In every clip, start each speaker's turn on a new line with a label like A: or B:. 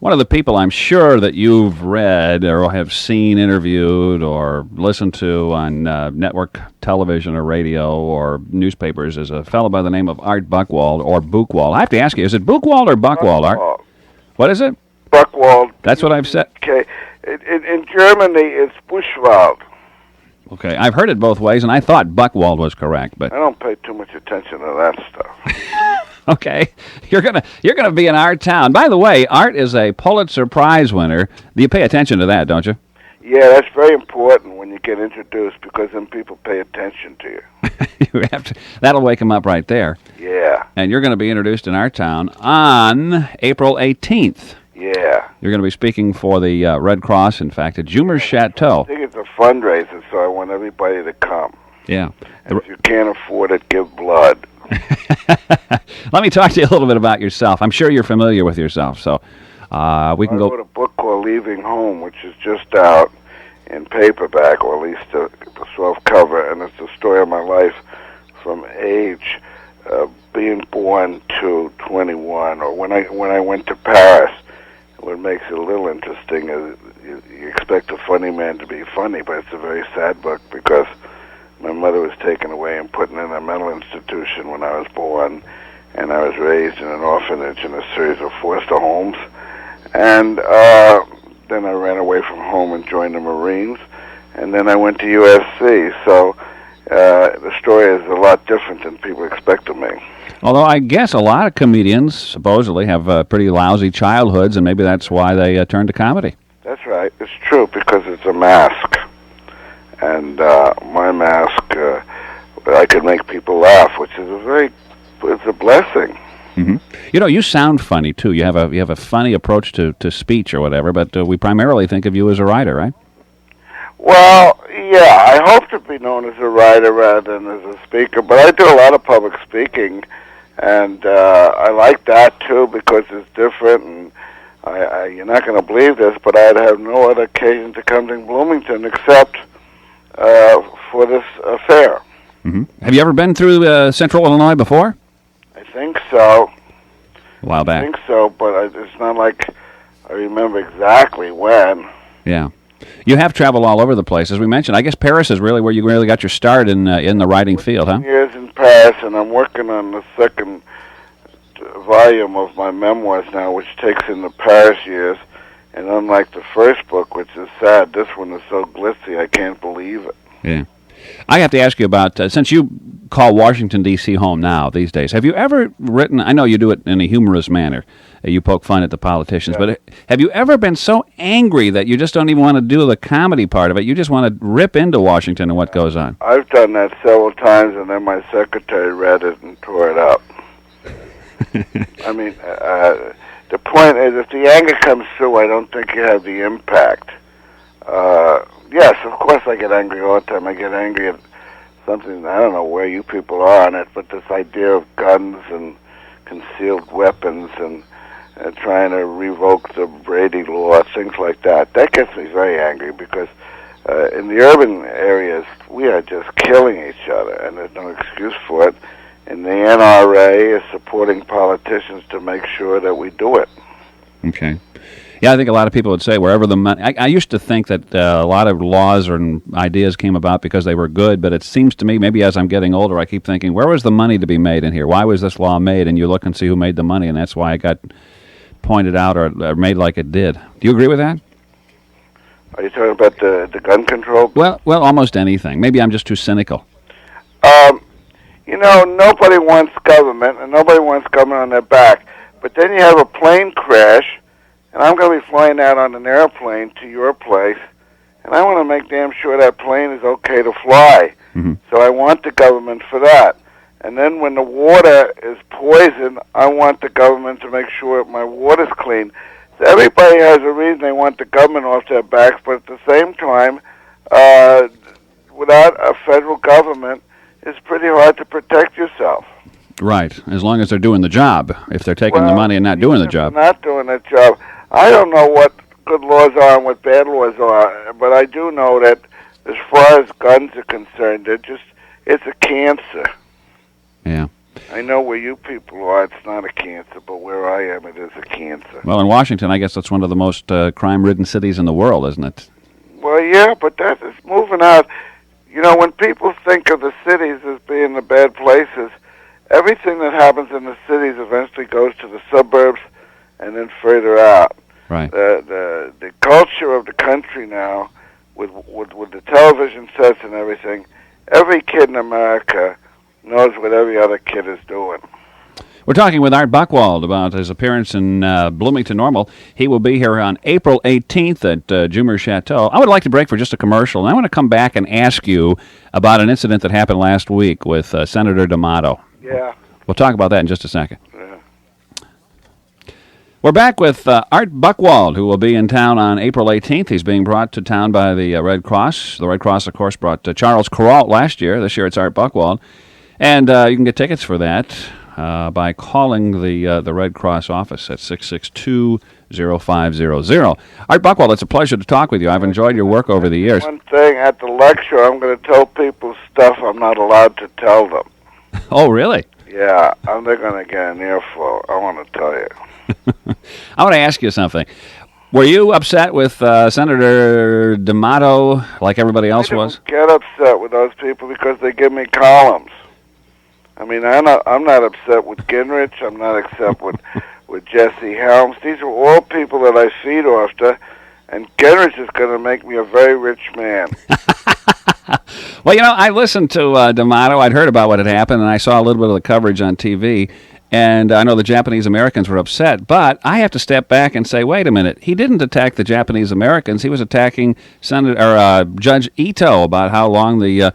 A: One of the people I'm sure that you've read or have seen interviewed or listened to on network television or radio or newspapers is a fellow by the name of Art Buchwald or Buchwald. I have to ask you, is it Buchwald or Buchwald, Art? What is it?
B: Buchwald.
A: That's what I've said.
B: Okay. In Germany, it's Buchwald.
A: Okay, I've heard it both ways, and I thought Buchwald was correct, but
B: I don't pay too much attention to that stuff.
A: okay, you're gonna be in our town. By the way, Art is a Pulitzer Prize winner. Do you pay attention to that, don't you?
B: Yeah, that's very important when you get introduced because then people pay attention to you.
A: You have to, that'll wake them up right there.
B: Yeah.
A: And you're going to be introduced in our town on April 18th.
B: Yeah.
A: You're going to be speaking for the Red Cross, in fact, at Jumer's Chateau.
B: I think it's a fundraiser, so I want everybody to come.
A: Yeah.
B: And if you can't afford it, give blood.
A: Let me talk to you a little bit about yourself. I'm sure you're familiar with yourself, so we can go.
B: I wrote a book called Leaving Home, which is just out in paperback, or at least the soft cover, and it's the story of my life from age being born to 21, or when I went to Paris. What makes it a little interesting is you expect a funny man to be funny, but it's a very sad book because my mother was taken away and put in a mental institution when I was born, and I was raised in an orphanage in a series of foster homes. And then I ran away from home and joined the Marines, and then I went to USC. So the story is a lot different than people expect of me.
A: Although I guess a lot of comedians supposedly have pretty lousy childhoods, and maybe that's why they turn to comedy.
B: That's right. It's true, because it's a mask. And my mask, I could make people laugh, which is it's a blessing.
A: Mm-hmm. You know, you sound funny, too. You have a funny approach to speech or whatever, but we primarily think of you as a writer, right?
B: Well, yeah, I hope to be known as a writer rather than as a speaker, but I do a lot of public speaking, and I like that, too, because it's different, and you're not going to believe this, but I'd have no other occasion to come to Bloomington except for this affair.
A: Mm-hmm. Have you ever been through Central Illinois before?
B: I think so.
A: A while back.
B: I think so, but it's not like I remember exactly when.
A: Yeah. You have traveled all over the place, as we mentioned. I guess Paris is really where you really got your start in the writing field, huh?
B: Years in Paris, and I'm working on the second volume of my memoirs now, which takes in the Paris years. And unlike the first book, which is sad, this one is so glitzy, I can't believe it.
A: Yeah. I have to ask you about, since you call Washington, D.C. home now these days, have you ever written, I know you do it in a humorous manner, you poke fun at the politicians,
B: yeah.
A: But have you ever been so angry that you just don't even want to do the comedy part of it? You just want to rip into Washington and what goes on?
B: I've done that several times, and then my secretary read it and tore it up. I mean, the point is, if the anger comes through, I don't think you have the impact. Yes, of course I get angry all the time. I get angry at something, I don't know where you people are on it, but this idea of guns and concealed weapons and trying to revoke the Brady Law, things like that, that gets me very angry because in the urban areas, we are just killing each other, and there's no excuse for it. And the NRA is supporting politicians to make sure that we do it.
A: Okay. Yeah, I think a lot of people would say wherever the money... I used to think that a lot of laws and ideas came about because they were good, but it seems to me, maybe as I'm getting older, I keep thinking, where was the money to be made in here? Why was this law made? And you look and see who made the money, and that's why it got pointed out or made like it did. Do you agree with that?
B: Are you talking about the gun control?
A: Well, almost anything. Maybe I'm just too cynical.
B: You know, nobody wants government, and nobody wants government on their back. But then you have a plane crash, and I'm going to be flying out on an airplane to your place, and I want to make damn sure that plane is okay to fly.
A: Mm-hmm.
B: So I want the government for that. And then when the water is poisoned, I want the government to make sure my water's clean. So everybody has a reason they want the government off their backs, but at the same time, without a federal government, it's pretty hard to protect yourself.
A: Right, as long as they're doing the job. If they're taking the money and not doing the job.
B: Not doing the job. I don't know what good laws are and what bad laws are, but I do know that as far as guns are concerned, it's a cancer.
A: Yeah.
B: I know where you people are, it's not a cancer, but where I am, it is a cancer.
A: Well, in Washington, I guess that's one of the most crime-ridden cities in the world, isn't it?
B: Well, yeah, but that is moving out. You know, when people think of the cities as being the bad places, everything that happens in the cities eventually goes to the suburbs and then further out.
A: Right.
B: The culture of the country now, with the television sets and everything, every kid in America knows what every other kid is doing.
A: We're talking with Art Buchwald about his appearance in Bloomington Normal. He will be here on April 18th at Jumer Chateau. I would like to break for just a commercial, and I want to come back and ask you about an incident that happened last week with Senator D'Amato.
B: Yeah.
A: We'll talk about that in just a second.
B: Yeah.
A: We're back with Art Buchwald, who will be in town on April 18th. He's being brought to town by the Red Cross. The Red Cross, of course, brought Charles Kuralt last year. This year it's Art Buchwald. And you can get tickets for that by calling the Red Cross office at 662-0500. Art Buchwald, it's a pleasure to talk with you. I've enjoyed your work over the years.
B: One thing, at the lecture, I'm going to tell people stuff I'm not allowed to tell them.
A: Oh, really?
B: Yeah, they're going to get an earful. I want to tell you.
A: I want to ask you something. Were you upset with Senator D'Amato like everybody else was?
B: I don't get upset with those people because they give me columns. I mean, I'm not upset with Gingrich. I'm not upset with Jesse Helms. These are all people that I feed after, and Gingrich is going to make me a very rich man.
A: Well, you know, I listened to D'Amato. I'd heard about what had happened, and I saw a little bit of the coverage on TV. And I know the Japanese Americans were upset, but I have to step back and say, wait a minute. He didn't attack the Japanese Americans. He was attacking Judge Ito about how long the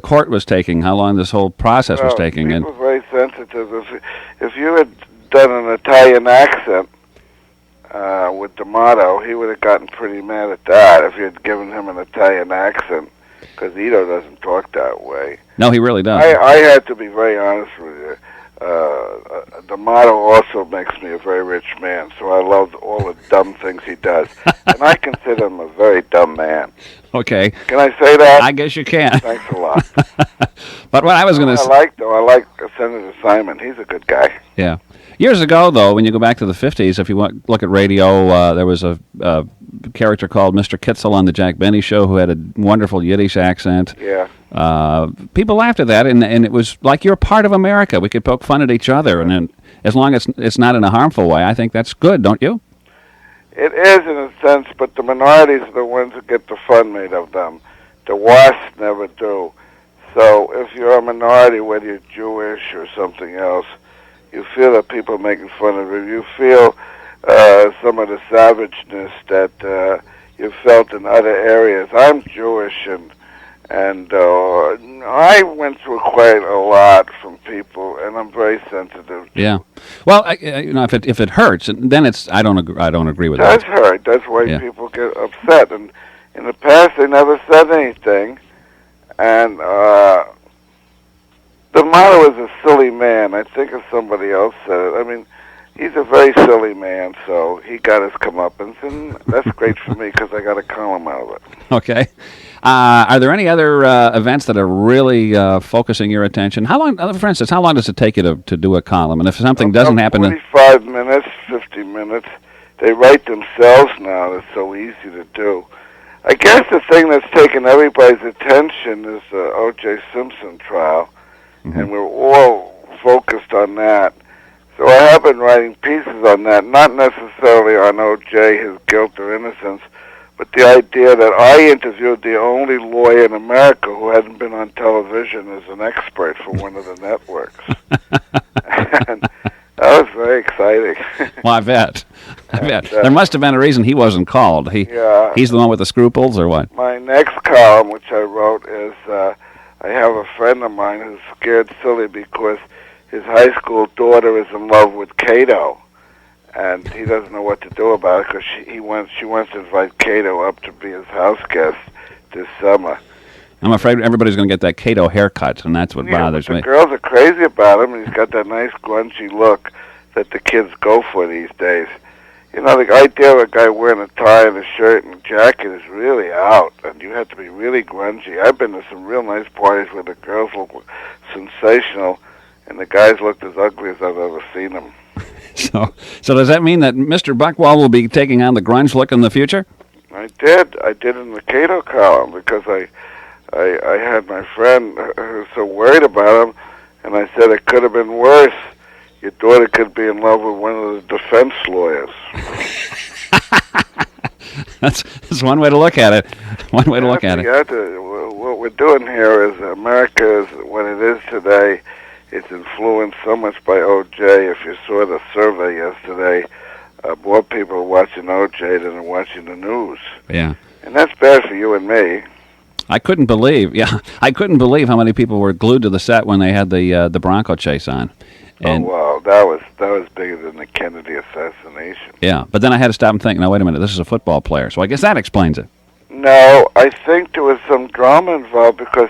A: court was taking, how long this whole process was taking.
B: People are very sensitive. If you had done an Italian accent with D'Amato, he would have gotten pretty mad at that if you had given him an Italian accent, because Ito doesn't talk that way.
A: No, he really doesn't.
B: I had to be very honest with you. D'Amato also makes me a very rich man, so I love all the dumb things he does. And I consider him a very dumb man.
A: Okay.
B: Can I say that?
A: I guess you can.
B: Thanks a lot.
A: But what I was going to say...
B: I like Senator Simon. He's a good guy.
A: Yeah. Years ago, though, when you go back to the 50s, if you look at radio, there was a character called Mr. Kitzel on the Jack Benny Show who had a wonderful Yiddish accent.
B: Yeah.
A: People laughed at that, and it was like you're part of America. We could poke fun at each other, and then, as long as it's not in a harmful way, I think that's good, don't you?
B: It is in a sense, but the minorities are the ones who get the fun made of them. The WASPs never do. So if you're a minority, whether you're Jewish or something else, you feel that people are making fun of you. You feel some of the savageness that you felt in other areas. I'm Jewish, and I went through quite a lot from people, and I'm very sensitive.
A: Yeah. Well, if it hurts, then it's I don't agree with that.
B: It does hurt. That's why people get upset. And in the past, they never said anything. And D'Amato is a silly man. I think if somebody else said it. I mean, he's a very silly man, so he got his comeuppance, and that's great for me because I got a column out of it.
A: Okay. Are there any other events that are really focusing your attention? How long, for instance, how long does it take you to do a column? And if something doesn't happen...
B: 45 minutes, 50 minutes. They write themselves now. It's so easy to do. I guess the thing that's taken everybody's attention is the O.J. Simpson trial, and we're all focused on that. So I have been writing pieces on that, not necessarily on O.J., his guilt or innocence, but the idea that I interviewed the only lawyer in America who hadn't been on television as an expert for one of the networks. And that was very exciting.
A: Well, I bet. There must have been a reason he wasn't called. He's the one with the scruples, or what?
B: My next column, which I wrote, is I have a friend of mine who's scared silly because his high school daughter is in love with Cato, and he doesn't know what to do about it because she wants to invite Cato up to be his house guest this summer.
A: I'm afraid everybody's going to get that Cato haircut, and that's what bothers me.
B: The girls are crazy about him, and he's got that nice grungy look that the kids go for these days. You know, the idea of a guy wearing a tie and a shirt and a jacket is really out, and you have to be really grungy. I've been to some real nice parties where the girls look sensational, and the guys looked as ugly as I've ever seen them.
A: So does that mean that Mr. Buchwald will be taking on the grunge look in the future?
B: I did in the Cato column, because I had my friend who was so worried about him, and I said it could have been worse. Your daughter could be in love with one of the defense lawyers.
A: That's one way to look at it. One way to look at it.
B: What we're doing here is America is what it is today. It's influenced so much by O.J. If you saw the survey yesterday, more people are watching O.J. than are watching the news.
A: Yeah.
B: And that's bad for you and me.
A: I couldn't believe how many people were glued to the set when they had the Bronco chase on. And,
B: wow, that was bigger than the Kennedy assassination.
A: Yeah, but then I had to stop and think, no, wait a minute, this is a football player. So I guess that explains it.
B: No, I think there was some drama involved because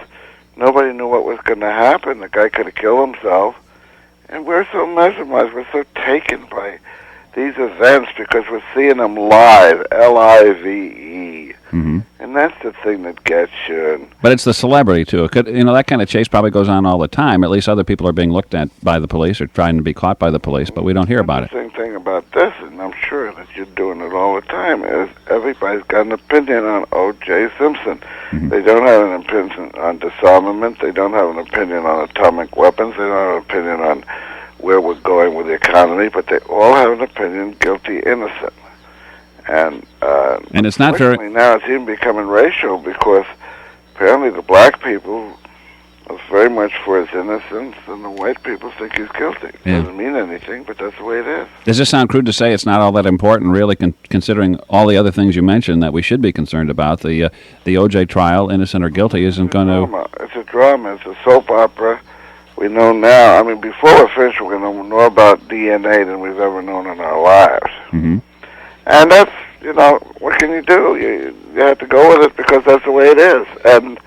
B: nobody knew what was going to happen. The guy could have killed himself. And we're so mesmerized, we're so taken by these events because we're seeing them live, L-I-V-E.
A: Mm-hmm.
B: And that's the thing that gets you.
A: But it's the celebrity, too. That kind of chase probably goes on all the time. At least other people are being looked at by the police or trying to be caught by the police, but we don't hear about it.
B: The same thing about this, and I'm sure that you're doing it all the time, is everybody's got an opinion on O.J. Simpson. Mm-hmm. They don't have an opinion on disarmament. They don't have an opinion on atomic weapons. They don't have an opinion on where we're going with the economy, but they all have an opinion, guilty, innocent. And
A: it's not very...
B: Now it's even becoming racial because apparently the black people are very much for his innocence and the white people think he's guilty.
A: Yeah.
B: Doesn't mean anything, but that's the way it is.
A: Does this sound crude to say it's not all that important, really, considering all the other things you mentioned that we should be concerned about? The O.J. trial, innocent or guilty, isn't going to...
B: It's a drama. It's a soap opera. We know now. I mean, before we're finished, we're going to know more about DNA than we've ever known in our lives.
A: Mm-hmm.
B: And that's, what can you do? You have to go with it because that's the way it is. And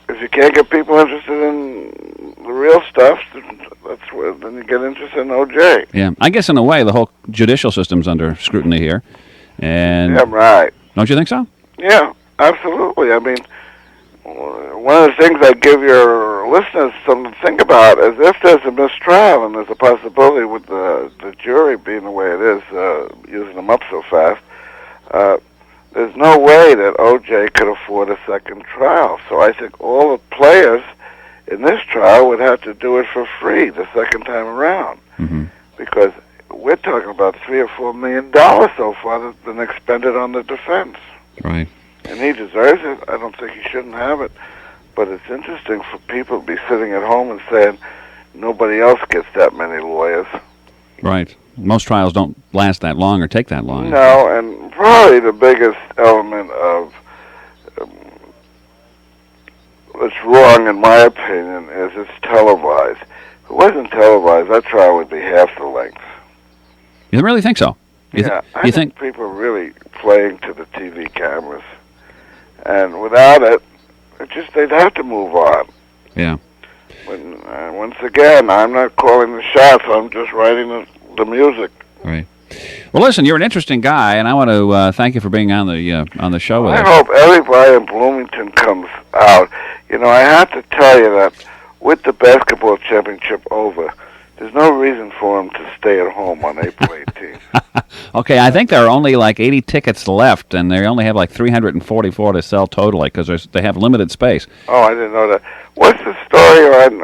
B: if you can't get people interested in the real stuff, then you get interested in O.J.
A: Yeah, I guess in a way the whole judicial system's under scrutiny here. And
B: yeah, right.
A: Don't you think so?
B: Yeah, absolutely. I mean, one of the things I give your listeners something to think about is if there's a mistrial and there's a possibility with the jury being the way it is, using them up so fast, there's no way that O.J. could afford a second trial. So I think all the players in this trial would have to do it for free the second time around.
A: Mm-hmm.
B: Because we're talking about $3 or $4 million so far that's been expended on the defense.
A: Right.
B: And he deserves it. I don't think he shouldn't have it. But it's interesting for people to be sitting at home and saying nobody else gets that many lawyers.
A: Right. Most trials don't last that long or take that long.
B: No, and probably the biggest element of what's wrong, in my opinion, is it's televised. If it wasn't televised, that trial would be half the length.
A: You really think so?
B: I think people are really playing to the TV cameras. And without it, they'd have to move on.
A: Yeah.
B: Once again, I'm not calling the shots. I'm just writing the music.
A: Right. Well, listen, you're an interesting guy, and I want to thank you for being on the show with us.
B: I hope everybody in Bloomington comes out. I have to tell you that with the basketball championship over, there's no reason for them to stay at home on April 18th.
A: Okay, I think there are only like 80 tickets left, and they only have like 344 to sell totally because they have limited space.
B: Oh, I didn't know that. What's the story on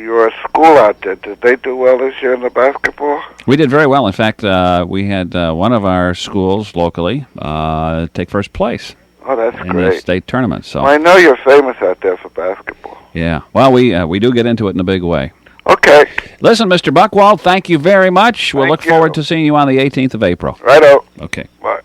B: your school out there? Did they do well this year in the basketball?
A: We did very well. In fact, we had one of our schools locally take first place.
B: Oh, that's
A: in
B: great.
A: The state tournament. So
B: well, I know you're famous out there for basketball.
A: Yeah. Well, we do get into it in a big way.
B: Okay.
A: Listen, Mr. Buchwald, thank you very much. We'll look forward to seeing you on the 18th of April.
B: Righto.
A: Okay.
B: Bye.